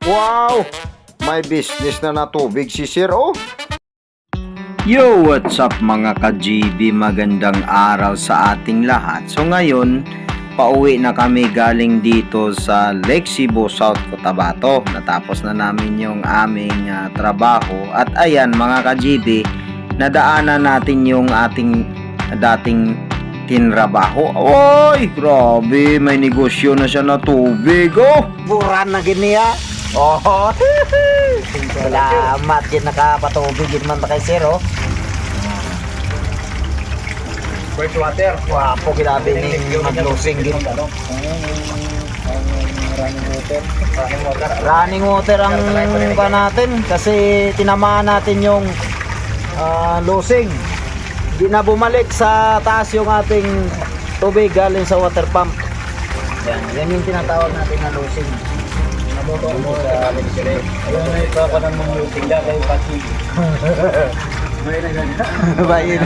Wow! May business na tubig si Sir, oh. Yo, what's up mga ka-GB? Magandang araw sa ating lahat. So ngayon, pauwi na kami galing dito sa Lake Cebu, South Cotabato. Natapos na namin yung aming trabaho. At ayan mga ka-GB, nadaanan natin yung ating dating tinrabaho. Oy, grabe, may negosyo na siya na tubig, oh. Buran na giniya. Oh. Salamat din nakapatubig din man kay sir oh. Fresh water. Wapo grabe ning maglusing din. Running water ang pa natin kasi tinamaan natin yung losing. Hindi na bumalik sa taas yung ating tubig galing sa water pump. Yan yung tinatawag natin na losing. Ayun na ito ako ng mga luting na kayo pati. Bayin.